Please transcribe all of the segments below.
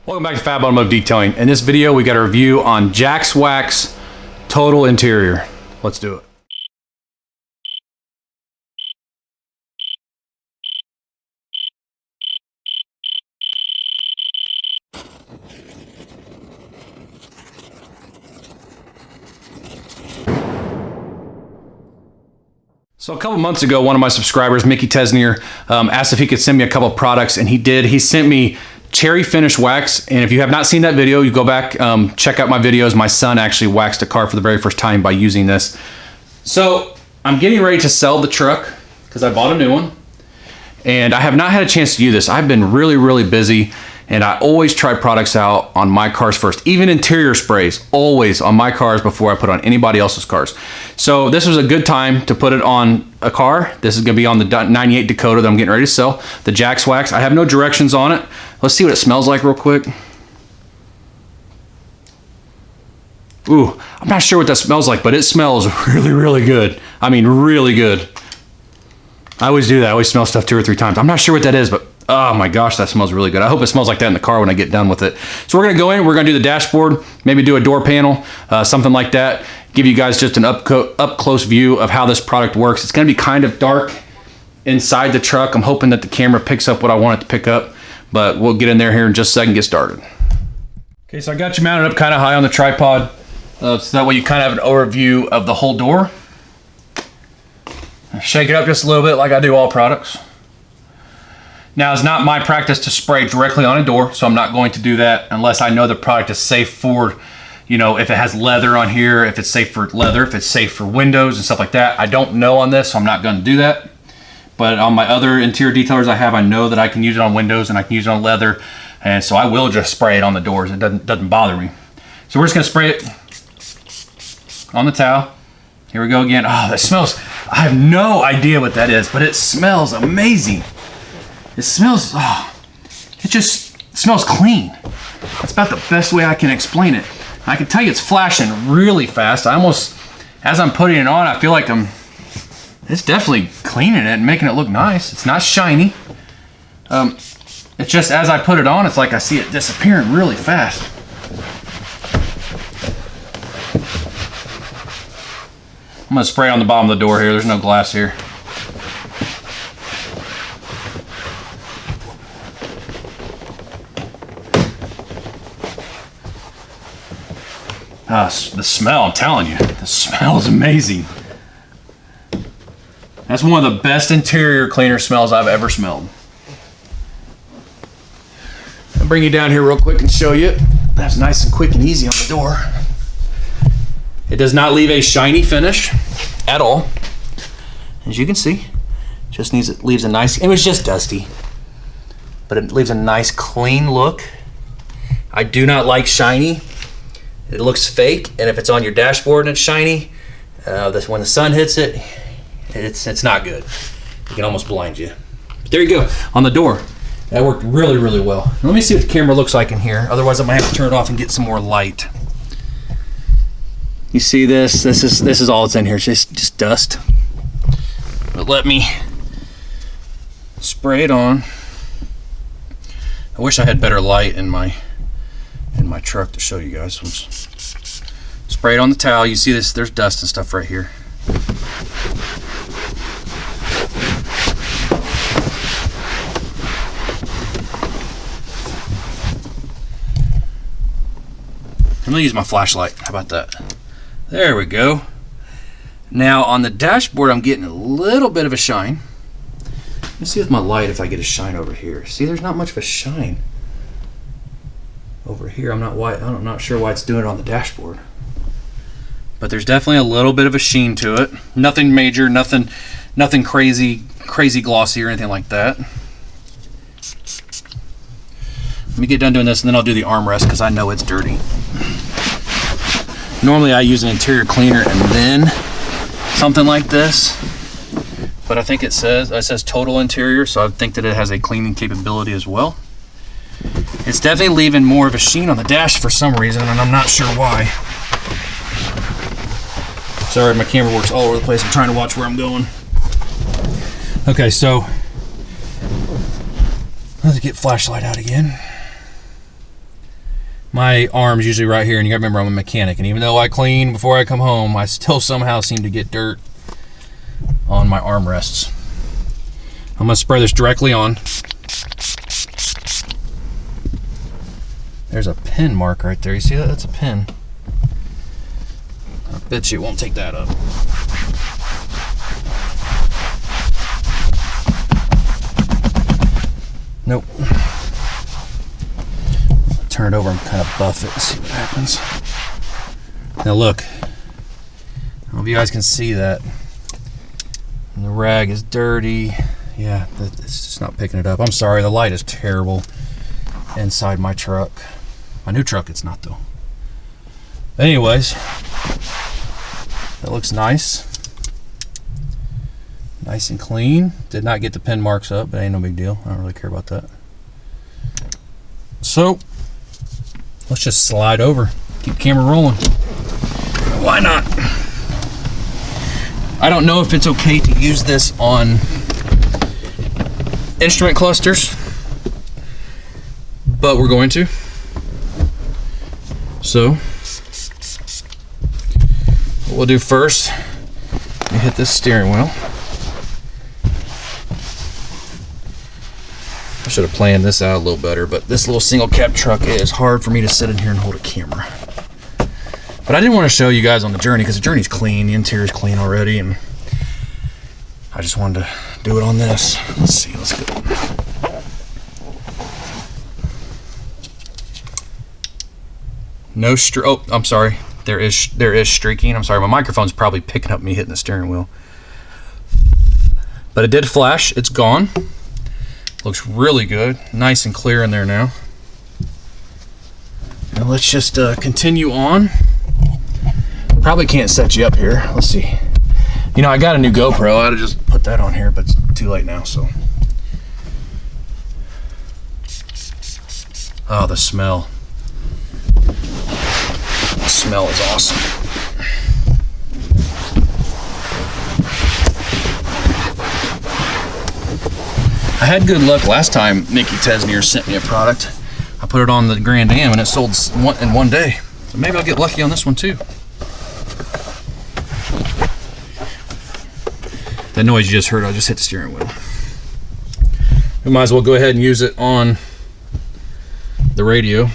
Welcome back to FAB Automotive Detailing. In this video, we got a review on Jax Wax Total Interior. Let's do it. So a couple months ago, one of my subscribers, Mickey Tesnear, asked if he could send me a couple of products, and he did. He sent me cherry finish wax, and if you have not seen that video, you go back, check out my videos. My son actually waxed a car for the very first time by using this. So I'm getting ready to sell the truck because I bought a new one, and I have not had a chance to use this. I've been really busy, and I always try products out on my cars first, even interior sprays, always on my cars before I put on anybody else's cars. So this was a good time to put it on a car. This is gonna be on the 98 Dakota that I'm getting ready to sell, the Jax Wax. I have no directions on it. Let's see what it smells like real quick. Ooh, I'm not sure what that smells like, but it smells really good. I mean, really good. I always do that. I always smell stuff 2 or 3 times. I'm not sure what that is, but oh my gosh, that smells really good. I hope it smells like that in the car when I get done with it. So we're gonna go in, we're gonna do the dashboard, maybe do a door panel, something like that. Give you guys just an up close view of how this product works. It's gonna be kind of dark inside the truck. I'm hoping that the camera picks up what I want it to pick up, but we'll get in there here in just a second, get started. Okay, so I got you mounted up kind of high on the tripod, so that way you kind of have an overview of the whole door. Shake it up just a little bit like I do all products. Now, it's not my practice to spray directly on a door, so I'm not going to do that unless I know the product is safe for, you know, if it has leather on here, if it's safe for leather, if it's safe for windows and stuff like that. I don't know on this, so I'm not going to do that. But on my other interior detailers I have, I know that I can use it on windows and I can use it on leather, and so I will just spray it on the doors. It doesn't bother me. So we're just going to spray it on the towel. Here we go again. Oh, that smells, I have no idea what that is, but it smells amazing. It smells, oh, it just smells clean. That's about the best way I can explain it. I can tell you it's flashing really fast. I almost, as I'm putting it on, I feel like it's definitely cleaning it and making it look nice. It's not shiny. It's just as I put it on, it's like I see it disappearing really fast. I'm gonna spray on the bottom of the door here. There's no glass here. The smell, I'm telling you, the smell is amazing. That's one of the best interior cleaner smells I've ever smelled. I'll bring you down here real quick and show you. That's nice and quick and easy on the door. It does not leave a shiny finish at all. As you can see, just leaves a nice, it was just dusty, but it leaves a nice clean look. I do not like shiny. It looks fake, and if it's on your dashboard and it's shiny, when the sun hits it, it's not good. It can almost blind you. But there you go, on the door. That worked really well. Let me see what the camera looks like in here. Otherwise, I might have to turn it off and get some more light. You see this? This is all that's in here. It's just dust. But let me spray it on. I wish I had better light in my truck to show you guys. Spray it on the towel. You see this? There's dust and stuff right here. I'm gonna use my flashlight. How about that? There we go. Now on the dashboard, I'm getting a little bit of a shine. Let's see with my light if I get a shine over here. See, there's not much of a shine over here. I'm not sure why it's doing it on the dashboard, but there's definitely a little bit of a sheen to it. Nothing major, nothing crazy glossy or anything like that. Let me get done doing this, and then I'll do the armrest because I know it's dirty. Normally I use an interior cleaner and then something like this, but I think it says Total Interior, so I think that it has a cleaning capability as well. It's definitely leaving more of a sheen on the dash for some reason, and I'm not sure why. Sorry, my camera works all over the place. I'm trying to watch where I'm going. Okay, so let's get flashlight out again. My arm's usually right here, and you gotta remember I'm a mechanic, and even though I clean before I come home, I still somehow seem to get dirt on my armrests. I'm gonna spray this directly on. There's a pin mark right there. You see that? That's a pin. I bet you it won't take that up. Nope. Turn it over and kind of buff it and see what happens. Now look. I don't know if you guys can see that. And the rag is dirty. Yeah, it's just not picking it up. I'm sorry, the light is terrible inside my truck. My new truck, it's not though. Anyways, that looks nice. Nice and clean. Did not get the pin marks up, but ain't no big deal. I don't really care about that. So, let's just slide over. Keep the camera rolling. Why not? I don't know if it's okay to use this on instrument clusters, but we're going to. So, what we'll do first, we hit this steering wheel. I should have planned this out a little better, but this little single cab truck is hard for me to sit in here and hold a camera. But I didn't want to show you guys on the journey because the journey's clean, the interior's clean already, and I just wanted to do it on this. Let's see, let's go. No oh, I'm sorry. There is streaking. I'm sorry, my microphone's probably picking up me hitting the steering wheel. But it did flash. It's gone. Looks really good. Nice and clear in there now. Now let's just continue on. Probably can't set you up here. Let's see. You know, I got a new GoPro. I ought to just put that on here, but it's too late now, so. Oh, the smell. The smell is awesome. I had good luck last time Mickey Tesnear sent me a product. I put it on the Grand Am and it sold in one day. So maybe I'll get lucky on this one too. That noise you just heard, I just hit the steering wheel. We might as well go ahead and use it on the radio.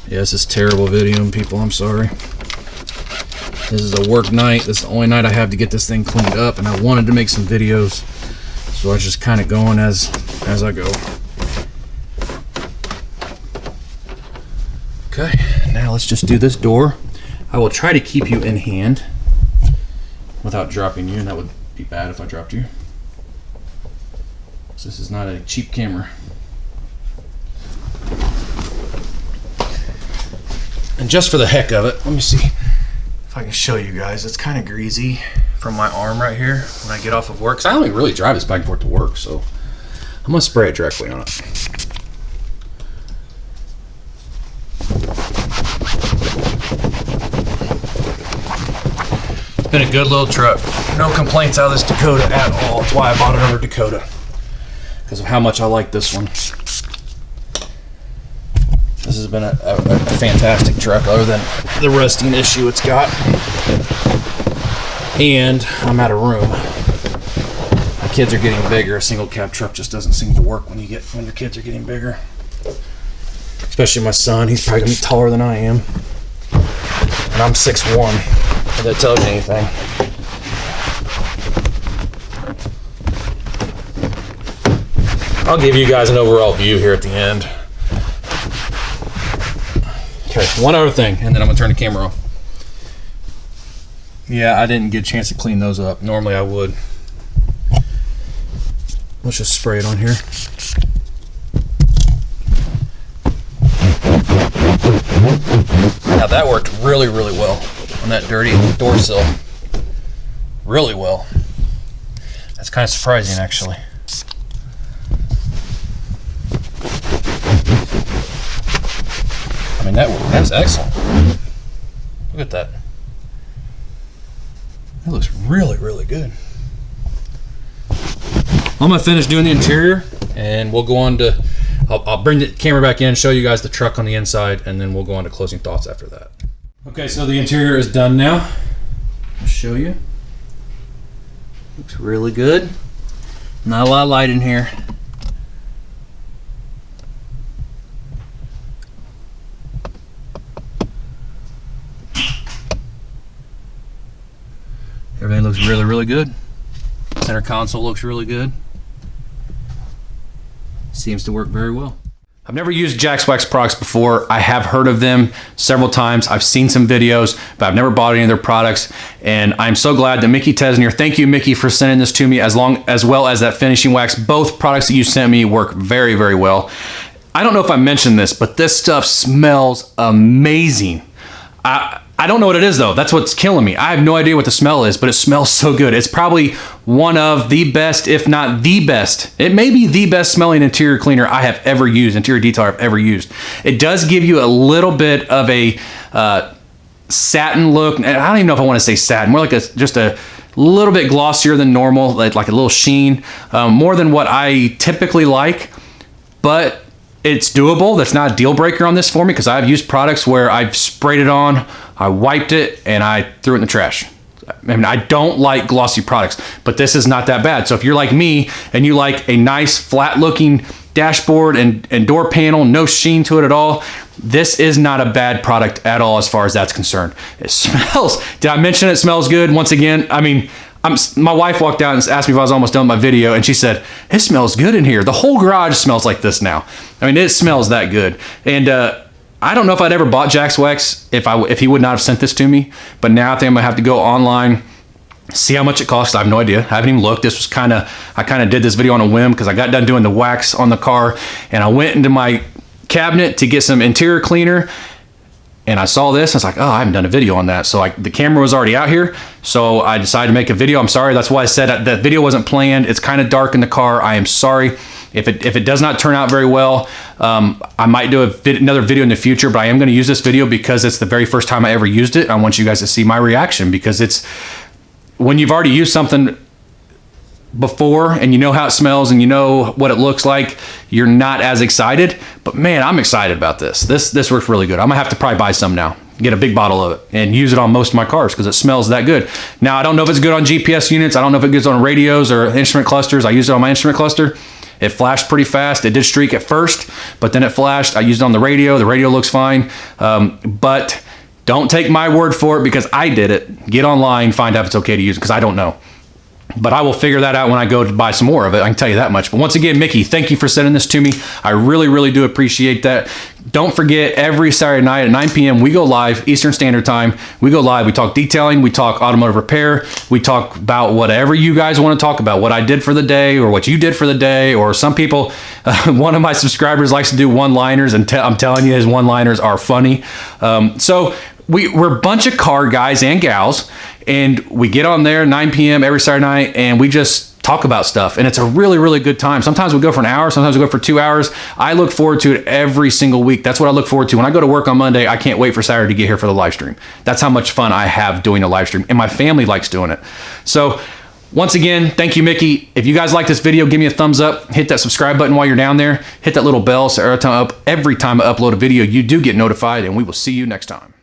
Yeah, this is terrible video, people. I'm sorry. This is a work night. This is the only night I have to get this thing cleaned up, and I wanted to make some videos. So I was just kind of going as I go. Okay, now let's just do this door. I will try to keep you in hand without dropping you, and that would be bad if I dropped you. So this is not a cheap camera. And just for the heck of it, let me see if I can show you guys. It's kind of greasy from my arm right here when I get off of work. Cause I only really drive this back and forth to work, so I'm gonna spray it directly on it. It's been a good little truck. No complaints out of this Dakota at all. That's why I bought another Dakota, because of how much I like this one. This has been a fantastic truck, other than the rusting issue it's got. And I'm out of room. My kids are getting bigger. A single cab truck just doesn't seem to work when your kids are getting bigger. Especially my son. He's probably gonna be taller than I am. And I'm 6'1", if that tells you anything. I'll give you guys an overall view here at the end. Okay, one other thing, and then I'm gonna turn the camera off. Yeah, I didn't get a chance to clean those up. Normally I would. Let's just spray it on here. Now that worked really, really well on that dirty door sill. Really well. That's kind of surprising, actually. I mean, that's excellent. Look at that. That looks really, really good. I'm gonna finish doing the interior, and we'll go on to I'll bring the camera back in, show you guys the truck on the inside, and then we'll go on to closing thoughts after that. Okay, so the interior is done now. I'll show you. Looks really good. Not a lot of light in here. Everything looks really, really good. Center console looks really good. Seems to work very well. I've never used Jax Wax products before. I have heard of them several times. I've seen some videos, but I've never bought any of their products. And I'm so glad that Mickey Tesnear, thank you, Mickey, for sending this to me, as well as that finishing wax. Both products that you sent me work very, very well. I don't know if I mentioned this, but this stuff smells amazing. I don't know what it is though. That's what's killing me. I have no idea what the smell is, but it smells so good. It's probably one of the best, if not the best. It may be the best smelling interior cleaner I have ever used, interior detailer I've ever used. It does give you a little bit of a satin look. I don't even know if I want to say satin, more like just a little bit glossier than normal, like a little sheen, more than what I typically like, but it's doable. That's not a deal breaker on this for me, because I've used products where I've sprayed it on, I wiped it, and I threw it in the trash. I mean, I don't like glossy products, but this is not that bad. So if you're like me and you like a nice flat looking dashboard and door panel, no sheen to it at all, this is not a bad product at all as far as that's concerned. It smells, did I mention it smells good? Once again, I mean, my wife walked out and asked me if I was almost done with my video, and she said, it smells good in here. The whole garage smells like this now. I mean, it smells that good. And I don't know if I'd ever bought Jax Wax if he would not have sent this to me, but now I think I'm gonna have to go online, see how much it costs. I have no idea. I haven't even looked. This was I kind of did this video on a whim because I got done doing the wax on the car, and I went into my cabinet to get some interior cleaner, and I saw this. I was like, oh, I haven't done a video on that. So the camera was already out here, so I decided to make a video. I'm sorry. That's why I said that video wasn't planned. It's kind of dark in the car. I am sorry. If it does not turn out very well, I might do another video in the future, but I am going to use this video because it's the very first time I ever used it. I want you guys to see my reaction, because it's when you've already used something before and you know how it smells and you know what it looks like, you're not as excited. But man, I'm excited about this. This works really good. I'm gonna have to probably buy some now, get a big bottle of it and use it on most of my cars because it smells that good. Now, I don't know if it's good on GPS units. I don't know if it goes on radios or instrument clusters. I used it on my instrument cluster. It flashed pretty fast. It did streak at first, but then it flashed. I used it on the radio. The radio looks fine. But don't take my word for it because I did it. Get online, find out if it's okay to use it, because I don't know. But I will figure that out when I go to buy some more of it. I can tell you that much. But once again, Mickey, thank you for sending this to me. I really, really do appreciate that. Don't forget, every Saturday night at 9 p.m., we go live, Eastern Standard Time. We go live. We talk detailing. We talk automotive repair. We talk about whatever you guys want to talk about, what I did for the day or what you did for the day. Or some people, one of my subscribers likes to do one-liners, and I'm telling you, his one-liners are funny. So we're a bunch of car guys and gals, and we get on there 9 p.m. every Saturday night, and we just talk about stuff, and it's a really, really good time. Sometimes we go for an hour, sometimes we go for 2 hours. I look forward to it every single week. That's what I look forward to. When I go to work on Monday, I can't wait for Saturday to get here for the live stream. That's how much fun I have doing a live stream, and my family likes doing it. So once again, thank you, Mickey. If you guys like this video, give me a thumbs up. Hit that subscribe button while you're down there. Hit that little bell so every time I upload a video, you do get notified, and we will see you next time.